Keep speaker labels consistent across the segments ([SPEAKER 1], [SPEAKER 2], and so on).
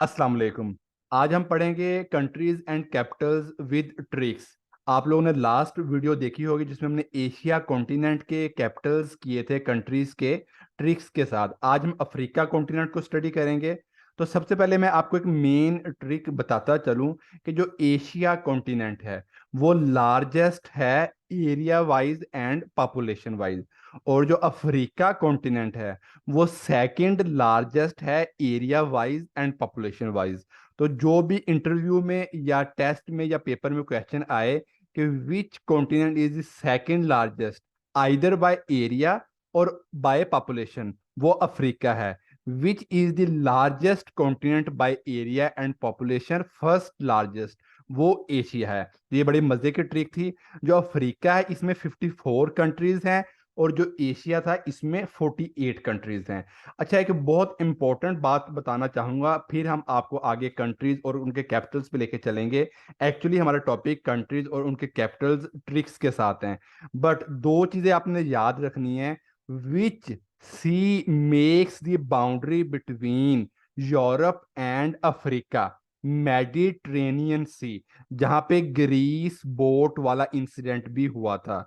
[SPEAKER 1] अस्सलाम वालेकुम। आज हम पढ़ेंगे countries and Capitals with tricks. आप लोगों ने लास्ट वीडियो देखी होगी जिसमें हमने एशिया कॉन्टिनेंट के कैपिटल्स किए थे कंट्रीज के ट्रिक्स के साथ। आज हम अफ्रीका कॉन्टिनेंट को स्टडी करेंगे। तो सबसे पहले मैं आपको एक मेन ट्रिक बताता चलूं कि जो एशिया कॉन्टिनेंट है वो लार्जेस्ट है area wise and population wise, और जो अफ्रीका कॉन्टिनेंट है वो सेकंड लार्जेस्ट है area wise and population wise. तो जो भी इंटरव्यू में या टेस्ट में या पेपर में क्वेश्चन आए कि which continent is the second largest either by area और बाय पॉपुलेशन, वो अफ्रीका है। Which is the largest continent by area and population, first largest, वो एशिया है। तो ये बड़ी मजे की ट्रिक थी। जो अफ्रीका है इसमें 54 कंट्रीज हैं और जो एशिया था इसमें 48 कंट्रीज हैं। अच्छा, एक बहुत इंपॉर्टेंट बात बताना चाहूंगा, फिर हम आपको आगे कंट्रीज और उनके कैपिटल्स पे लेके चलेंगे। एक्चुअली हमारा टॉपिक कंट्रीज और उनके कैपिटल्स ट्रिक्स के साथ हैं, बट दो चीजें आपने याद रखनी है। Which sea makes the boundary between Europe and Africa? Mediterranean sea, जहां पे ग्रीस बोट वाला इंसिडेंट भी हुआ था।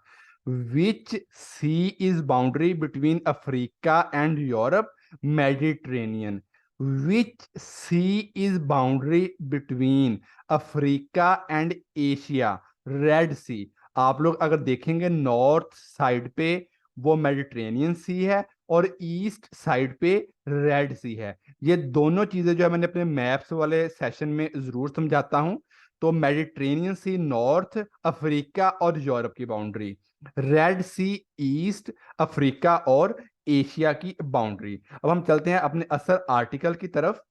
[SPEAKER 1] Which sea is boundary between Africa and Europe? Mediterranean. Which sea is boundary between Africa and Asia? Red Sea. आप लोग अगर देखेंगे नॉर्थ साइड पे वो मेडिटेरेनियन सी है और ईस्ट साइड पे रेड सी है। ये दोनों चीजें जो है मैंने अपने मैप्स वाले सेशन में जरूर समझाता हूं। तो मेडिटेरेनियन सी नॉर्थ, अफ्रीका और यूरोप की बाउंड्री। रेड सी ईस्ट, अफ्रीका और एशिया की बाउंड्री। अब हम चलते हैं अपने असल आर्टिकल की तरफ।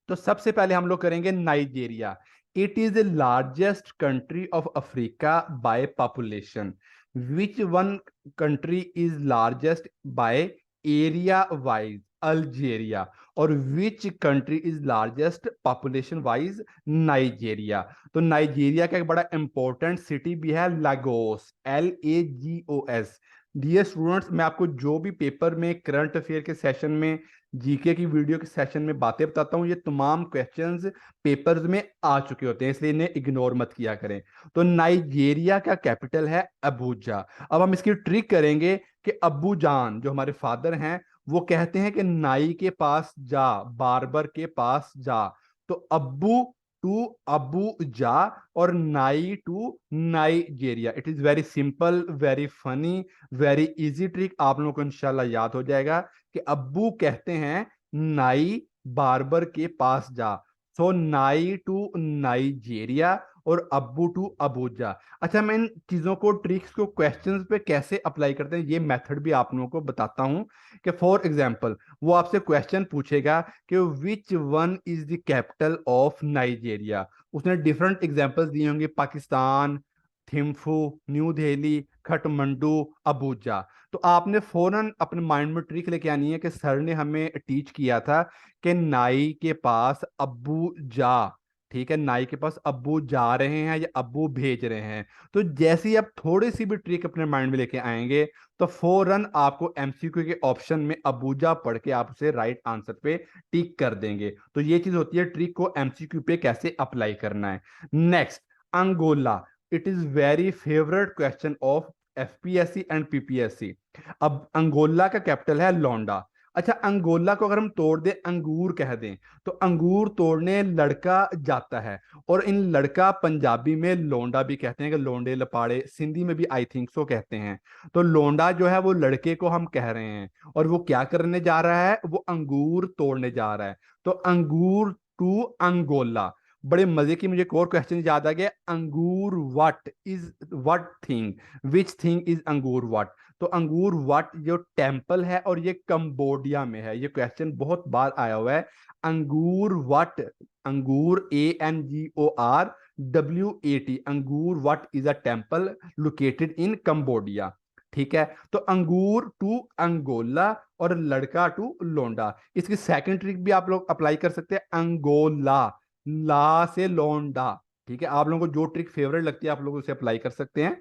[SPEAKER 1] तो सबसे पहले हम लोग करेंगे Nigeria. It is the largest country of Africa by population. Which one country is largest by area wise? Algeria. और which country is largest population wise? Nigeria. तो नाइजीरिया का एक बड़ा इंपॉर्टेंट सिटी भी है लागोस, LAGOS। डियर स्टूडेंट्स, मैं आपको जो भी पेपर में करंट अफेयर के सेशन में, जीके की वीडियो के सेशन में बातें बताता हूं, ये तमाम क्वेश्चंस पेपर्स में आ चुके होते हैं, इसलिए इन्हें इग्नोर मत किया करें। तो नाइजीरिया का कैपिटल है अबूजा। अब हम इसकी ट्रिक करेंगे कि अब्बू जान जो हमारे फादर हैं वो कहते हैं कि नाई के पास जा, बार्बर के पास जा। तो अब्बू टू अबू जा और नाई to Nigeria. It is very simple, very funny, very easy trick. आप लोगों को इंशाल्लाह याद हो जाएगा कि अब्बू कहते हैं नाई बार्बर के पास जा। सो नाई टू नाइजेरिया और अब्बू टू अबूजा। अच्छा, मैं इन चीजों को, ट्रिक्स को क्वेश्चंस पे कैसे अप्लाई करते हैं ये मेथड भी आप लोगों को बताता हूं। कि फॉर एग्जांपल वो आपसे क्वेश्चन पूछेगा कि which one is the capital of Nigeria. उसने डिफरेंट एग्जांपल्स दिए होंगे, पाकिस्तान, थिम्फू, न्यू दिल्ली, खटमंडू, अबूजा। तो आपने फौरन अपने माइंड में ट्रिक लेके आनी है कि सर ने हमें टीच किया था कि नाई के पास अब्बू जा। ठीक है, नाई के पास अब्बू जा रहे हैं या अब्बू भेज रहे हैं। तो जैसे ही आप थोड़ी सी भी ट्रिक अपने माइंड में लेके आएंगे तो फौरन आपको एमसीक्यू के ऑप्शन में अबूजा पढ़ के आप उसे राइट आंसर पे टिक कर देंगे। तो ये चीज होती है ट्रिक को एमसीक्यू पे कैसे अप्लाई करना है। Next, Angola. It is very favourite question of FPSC and PPSC. अब अंगोला का कैपिटल है लोंडा। अच्छा, अंगोला को अगर हम तोड़ दें, अंगूर कह दें, तो अंगूर तोड़ने लड़का जाता है। और इन लड़का पंजाबी में लोंडा भी कहते हैं, कि लोंडे लपाड़े, सिंधी में भी आई थिंक सो कहते हैं। तो लोंडा जो है वो लड़के को हम कह रहे हैं, और वो क्या करने जा रहा है? वो अंगूर तोड़ने जा रहा है। तो अंगूर टू अंगोला। बड़े मजे की मुझे एक और क्वेश्चन याद आ गया, अंगूर what is what thing? Which thing is अंगूर व्हाट? तो अंगूर वाट जो टेम्पल है और ये कंबोडिया में है। ये क्वेश्चन बहुत बार आया हुआ है। अंगूर वाट, अंगूर ANGOR WAT, अंगूर what is a temple located in Cambodia. ठीक है, तो अंगूर टू अंगोला और लड़का टू लोंडा। इसकी सेकंड ट्रिक भी आप लोग अप्लाई कर सकते हैं, अंगोला, ला से लोंडा। ठीक है, आप लोगों को जो ट्रिक फेवरेट लगती है आप लोग उसे अप्लाई कर सकते हैं।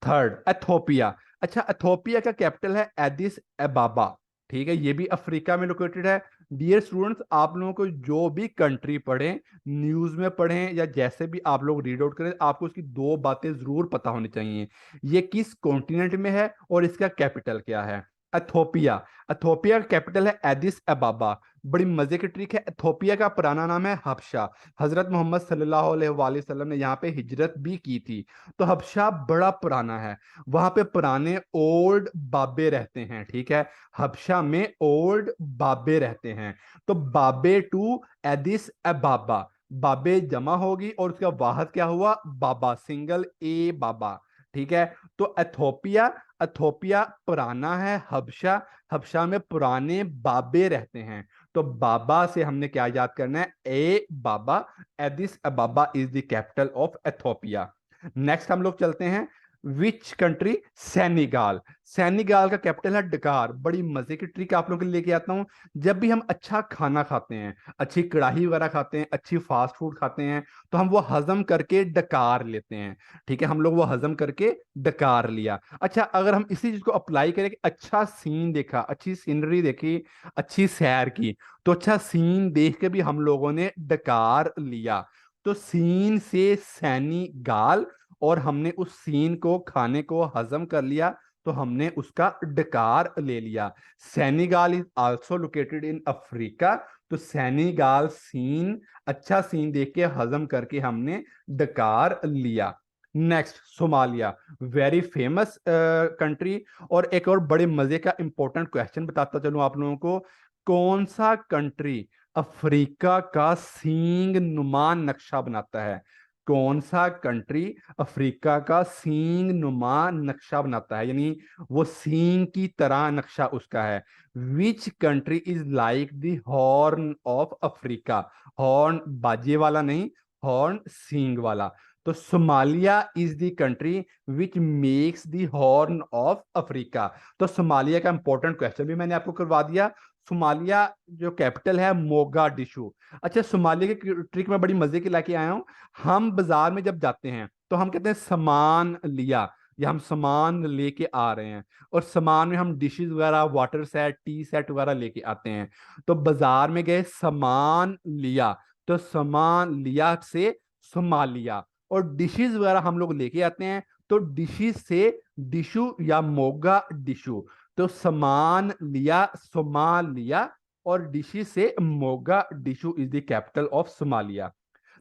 [SPEAKER 1] Third, Ethiopia. अच्छा, एथोपिया का कैपिटल है एडिस एबाबा। ठीक है, ये भी अफ्रीका में लोकेटेड है। डियर स्टूडेंट्स, आप लोगों को जो भी कंट्री पढ़ें, न्यूज में पढ़ें या जैसे भी आप लोग रीड आउट करें, आपको उसकी दो बातें जरूर पता होनी चाहिए। ये किस कॉन्टिनेंट में है और इसका कैपिटल क्या है। एथोपिया, एथोपिया का कैपिटल है एडिस अबाबा। बड़ी मजे की ट्रिक है, एथोपिया का पुराना नाम है हबशा। हजरत मोहम्मद सल्लल्लाहु अलैहि वसल्लम ने यहाँ पे हिजरत भी की थी। तो हबशा बड़ा पुराना है, वहां पे पुराने ओल्ड बाबे रहते हैं, ठीक है। हबशा में ओल्ड बाबे रहते हैं। तो बाबे टू एदिस अबाबा, बाबे जमा होगी और उसका वाहद क्या हुआ, बाबा, सिंगल ए बाबा, ठीक है। तो एथोपिया, एथोपिया पुराना है, हबशा, हबशा में पुराने बाबे रहते हैं। तो बाबा से हमने क्या याद करना है, Ababa. Addis Ababa is the capital of Ethiopia. Next हम लोग चलते हैं, विच कंट्री, सेनेगाल। सेनेगाल का कैपिटल है डकार। बड़ी मजे की ट्रिक आप लोगों के लिए लेके आता हूं। जब भी हम अच्छा खाना खाते हैं, अच्छी कढ़ाई वगैरह खाते हैं, अच्छी फास्ट फूड खाते हैं, तो हम वो हजम करके डकार लेते हैं, ठीक है। हम लोग वो हजम करके डकार लिया। अच्छा, अगर हम इसी चीज को अप्लाई करें कि अच्छा सीन देखा, अच्छी सीनरी देखी, अच्छी सैर की, तो अच्छा सीन देख के भी हम लोगों ने डकार लिया। तो सीन से सैनी गाल, और हमने उस सीन को, खाने को हजम कर लिया, तो हमने उसका डकार ले लिया। Senegal is also located in Africa. तो सेनेगाल सीन, अच्छा सीन देख के हजम करके हमने डकार लिया। Next, Somalia, very famous country. और एक और बड़े मजे का इंपॉर्टेंट क्वेश्चन बताता चलूं आप लोगों को, कौन सा कंट्री अफ्रीका का सींग नुमा नक्शा बनाता है। कौन सा कंट्री अफ्रीका का सींग नुमा नक्शा बनाता है, यानी वो सींग की तरह नक्शा उसका है। विच country is like the horn of Africa. Horn बाजे वाला नहीं, हॉर्न सींग वाला। तो Somalia is the country which makes the horn of Africa. तो सोमालिया का इंपॉर्टेंट क्वेश्चन भी मैंने आपको करवा दिया। सोमालिया जो कैपिटल है मोगाडिशु। अच्छा, सोमालिया की ट्रिक में बड़ी मजे की लाके आया हूं। हम बाजार में जब जाते हैं तो हम कहते हैं सामान लिया, या हम सामान लेके आ रहे हैं। और सामान में हम डिशेस वगैरह, वाटर सेट, टी सेट वगैरह लेके आते हैं। तो बाजार में गए, सामान लिया, तो सामान लिया से सोमालिया। और डिशेस वगैरह हम लोग लेके आते हैं, तो डिशेस से डिशु या मोगा डिशु। तो सामान लिया, सोमालिया, और डिशेस से Mogadishu is the capital of Somalia.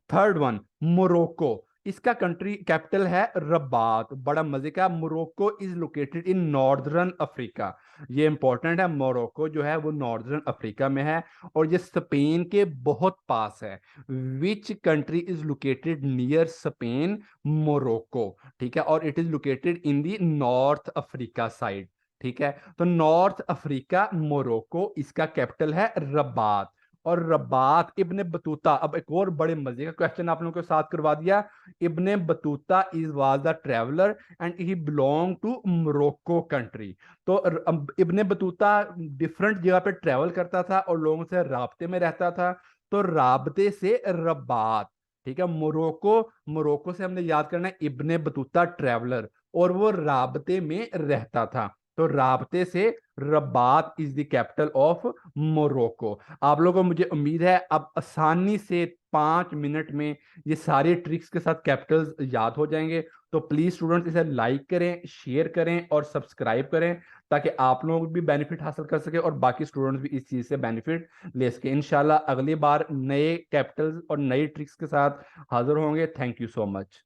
[SPEAKER 1] Third one, Morocco. इसका कंट्री कैपिटल है रबात। बड़ा मजे का, Morocco is located in northern Africa. ये इंपॉर्टेंट है, मोरोक्को जो है वो नॉर्दर्न अफ्रीका में है, और ये स्पेन के बहुत पास है। विच country is located near Spain, Morocco, ठीक है। और it is located in the north Africa side, ठीक है। तो नॉर्थ अफ्रीका, मोरोक्को, इसका कैपिटल है रबात। और रबात, इब्ने बतूता, अब एक और बड़े मजे का क्वेश्चन आप लोगों के साथ करवा दिया। Ibn Battuta is was the traveller and he belong to Morocco country. तो इब्ने बतूता डिफरेंट जगह पे ट्रेवल करता था और लोगों से राब्ते में रहता था। तो राब्ते से रबात, ठीक है। मोरक्को, मोरक्को से हमने याद करना है इब्ने बतूता ट्रेवलर, और वो राब्ते में रहता था। तो राब्ते से Rabat is the capital of Morocco. आप लोगों को मुझे उम्मीद है अब आसानी से 5 मिनट में ये सारे ट्रिक्स के साथ कैपिटल्स याद हो जाएंगे। तो प्लीज स्टूडेंट्स, इसे लाइक करें, शेयर करें और सब्सक्राइब करें, ताकि आप लोग भी बेनिफिट हासिल कर सके और बाकी स्टूडेंट्स भी इस चीज से बेनिफिट ले सके। इंशाल्लाह अगली बार नए कैपिटल्स और नई ट्रिक्स के साथ हाजिर होंगे। Thank you so much.